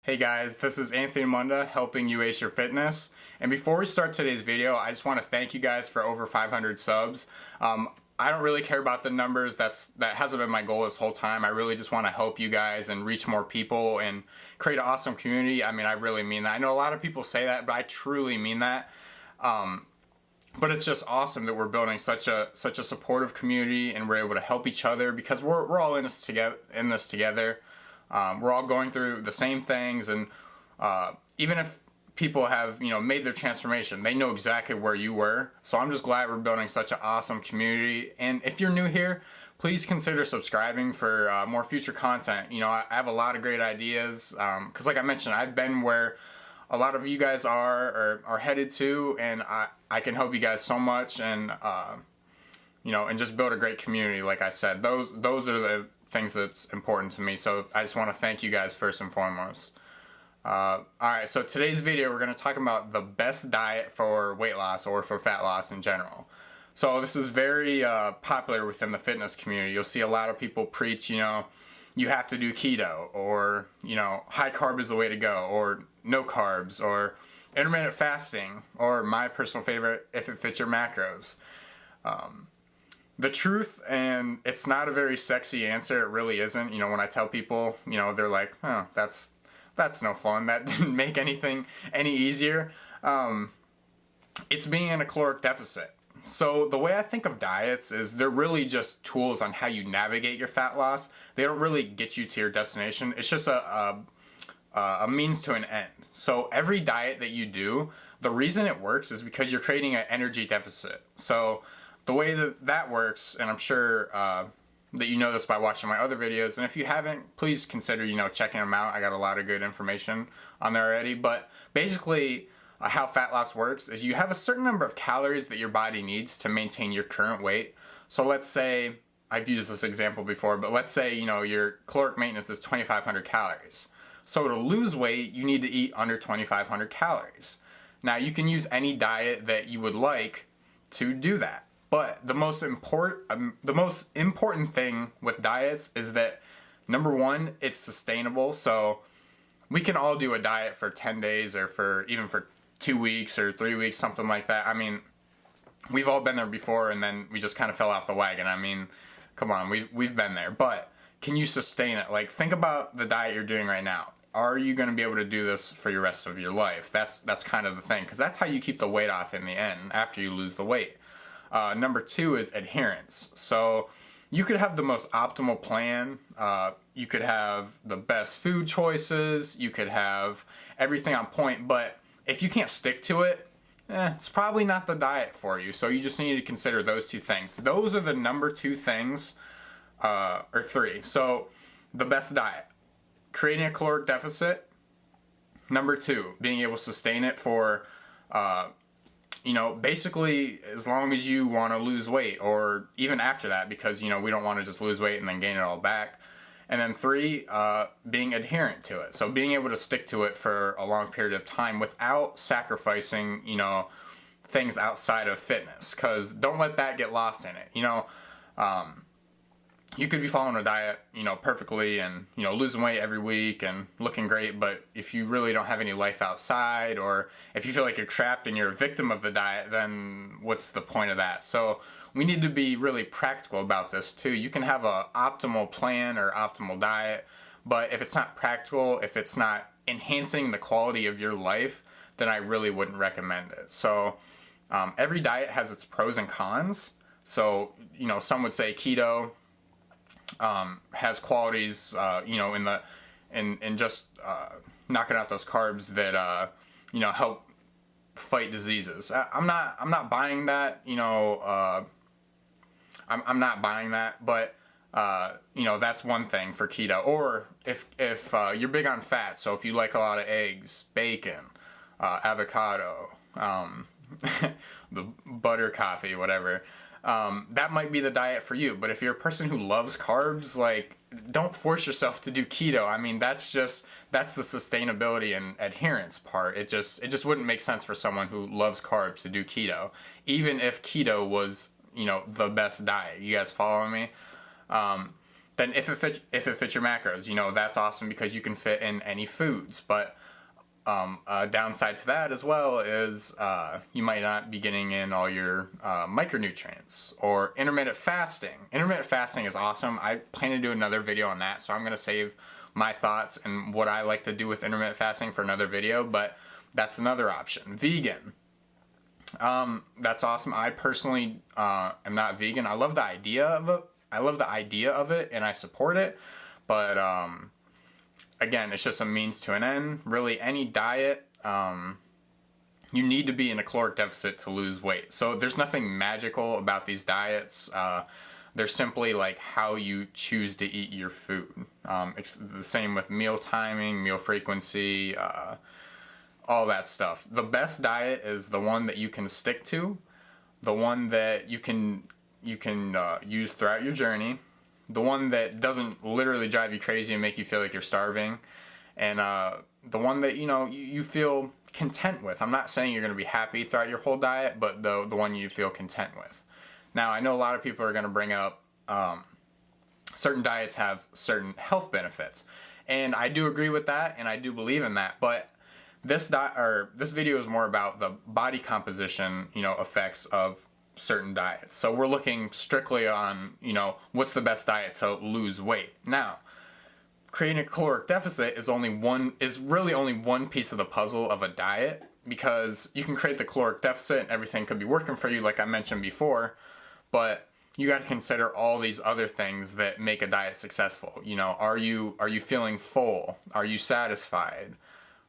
Hey guys, this is Anthony Munda helping you ace your fitness. And before we start today's video, I just want to thank you guys for over 500 subs. I don't really care about the numbers. That hasn't been my goal this whole time. I really just want to help you guys and reach more people and create an awesome community. I mean, I really mean that. I know a lot of people say that, but I truly mean that. But it's just awesome that we're building such a supportive community and we're able to help each other because we're all in this together. We're all going through the same things, and even if people have made their transformation, they know exactly where you were. So I'm just glad we're building such an awesome community. And if you're new here, please consider subscribing for more future content. I have a lot of great ideas because like I mentioned, I've been where a lot of you guys are headed to, and I can help you guys so much, and and just build a great community. Like I said, those are the things that's important to me. So I just want to thank you guys first and foremost. Alright, so today's video we're going to talk about the best diet for weight loss or for fat loss in general. So this is very popular within the fitness community. You'll see a lot of people preach, you have to do keto, or high carb is the way to go, or no carbs, or intermittent fasting, or my personal favorite, if it fits your macros. The truth, and it's not a very sexy answer, it really isn't. When I tell people, they're like, oh, that's no fun, that didn't make anything any easier. It's being in a caloric deficit. So the way I think of diets is they're really just tools on how you navigate your fat loss. They don't really get you to your destination. It's just a means to an end. So every diet that you do, the reason it works is because you're creating an energy deficit. So the way that works, and I'm sure that you know this by watching my other videos, and if you haven't, please consider checking them out. I got a lot of good information on there already. But basically how fat loss works is you have a certain number of calories that your body needs to maintain your current weight. So let's say, I've used this example before, but let's say your caloric maintenance is 2,500 calories. So to lose weight, you need to eat under 2,500 calories. Now you can use any diet that you would like to do that. But the most important thing with diets is that, number one, it's sustainable. So we can all do a diet for 10 days or even for 2 weeks or 3 weeks, something like that. I mean, we've all been there before, and then we just kind of fell off the wagon. I mean, come on, we've been there. But can you sustain it? Like, think about the diet you're doing right now. Are you going to be able to do this for your rest of your life? That's kind of the thing, because that's how you keep the weight off in the end after you lose the weight. Number two is adherence. So you could have the most optimal plan. You could have the best food choices. You could have everything on point. But if you can't stick to it, it's probably not the diet for you. So you just need to consider those two things. Those are the number two things, or three. So the best diet, creating a caloric deficit. Number two, being able to sustain it for basically as long as you want to lose weight, or even after that, because we don't want to just lose weight and then gain it all back. And then three, being adherent to it. So being able to stick to it for a long period of time without sacrificing things outside of fitness, because don't let that get lost in it. You could be following a diet perfectly and losing weight every week and looking great, but if you really don't have any life outside, or if you feel like you're trapped and you're a victim of the diet, then what's the point of that? So we need to be really practical about this too. You can have an optimal plan or optimal diet, but if it's not practical, if it's not enhancing the quality of your life, then I really wouldn't recommend it. So every diet has its pros and cons. So some would say keto has qualities, in just knocking out those carbs that help fight diseases. I'm not buying that. I'm not buying that. But that's one thing for keto. Or if you're big on fat, so if you like a lot of eggs, bacon, avocado, the butter coffee, whatever. That might be the diet for you. But if you're a person who loves carbs, like, don't force yourself to do keto. I mean, that's the sustainability and adherence part. It just wouldn't make sense for someone who loves carbs to do keto, even if keto was the best diet. You guys following me? then if it fits your macros, you know, that's awesome because you can fit in any foods. But a downside to that as well is you might not be getting in all your micronutrients. Or intermittent fasting. Intermittent fasting is awesome. I plan to do another video on that, so I'm going to save my thoughts and what I like to do with intermittent fasting for another video, but that's another option. Vegan. That's awesome. I personally am not vegan. I love the idea of it. And I support it, but again, it's just a means to an end. Really, any diet, you need to be in a caloric deficit to lose weight. So there's nothing magical about these diets. They're simply like how you choose to eat your food. It's the same with meal timing, meal frequency, all that stuff. The best diet is the one that you can stick to, the one that you can use throughout your journey, the one that doesn't literally drive you crazy and make you feel like you're starving, and the one that you feel content with. I'm not saying you're going to be happy throughout your whole diet, but the one you feel content with. Now, I know a lot of people are going to bring up certain diets have certain health benefits, and I do agree with that, and I do believe in that, but this video is more about the body composition, effects of certain diets. So we're looking strictly on, what's the best diet to lose weight. Now, creating a caloric deficit is really only one piece of the puzzle of a diet, because you can create the caloric deficit and everything could be working for you, like I mentioned before, but you got to consider all these other things that make a diet successful. Are you feeling full? Are you satisfied?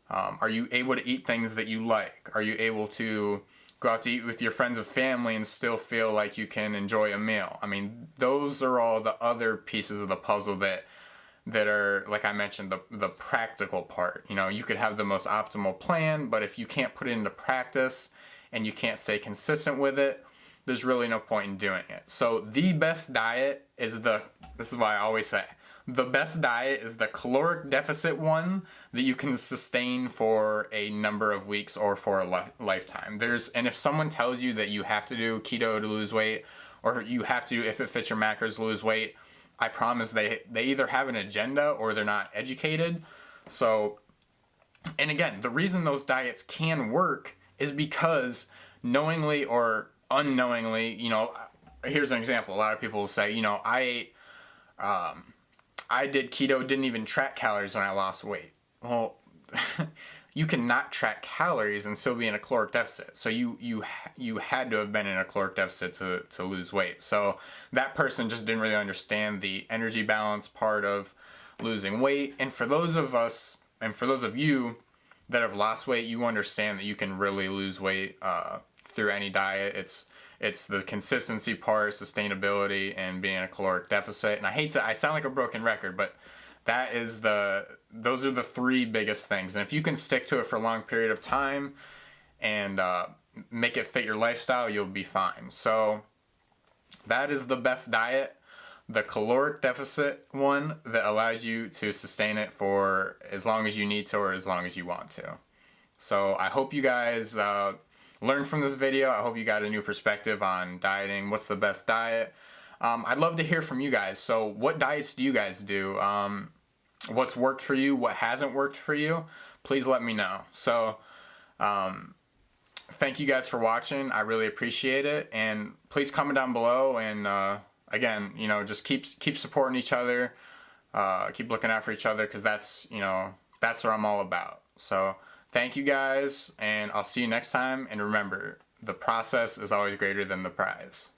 Are you able to eat things that you like? Are you able to go out to eat with your friends and family and still feel like you can enjoy a meal? I mean, those are all the other pieces of the puzzle that are, like I mentioned, the practical part. You could have the most optimal plan, but if you can't put it into practice and you can't stay consistent with it, there's really no point in doing it. So the best diet is this is why I always say, the best diet is the caloric deficit one that you can sustain for a number of weeks or for a lifetime. And if someone tells you that you have to do keto to lose weight, or you have to, if it fits your macros, lose weight, I promise they either have an agenda or they're not educated. So, and again, the reason those diets can work is because knowingly or unknowingly, here's an example. A lot of people will say, I did keto, didn't even track calories when I lost weight. Well, you cannot track calories and still be in a caloric deficit. So you had to have been in a caloric deficit to lose weight. So that person just didn't really understand the energy balance part of losing weight. And for those of you that have lost weight, you understand that you can really lose weight through any diet. It's the consistency part, sustainability, and being in a caloric deficit. And I sound like a broken record, but those are the three biggest things. And if you can stick to it for a long period of time and make it fit your lifestyle, you'll be fine. So that is the best diet, the caloric deficit one that allows you to sustain it for as long as you need to or as long as you want to. So I hope you guys learned from this video. I hope you got a new perspective on dieting. What's the best diet? I'd love to hear from you guys. So what diets do you guys do? What's worked for you? What hasn't worked for you? Please let me know. So thank you guys for watching. I really appreciate it. And please comment down below. And again, just keep supporting each other. Keep looking out for each other, because that's what I'm all about. So thank you guys, and I'll see you next time. And remember, the process is always greater than the prize.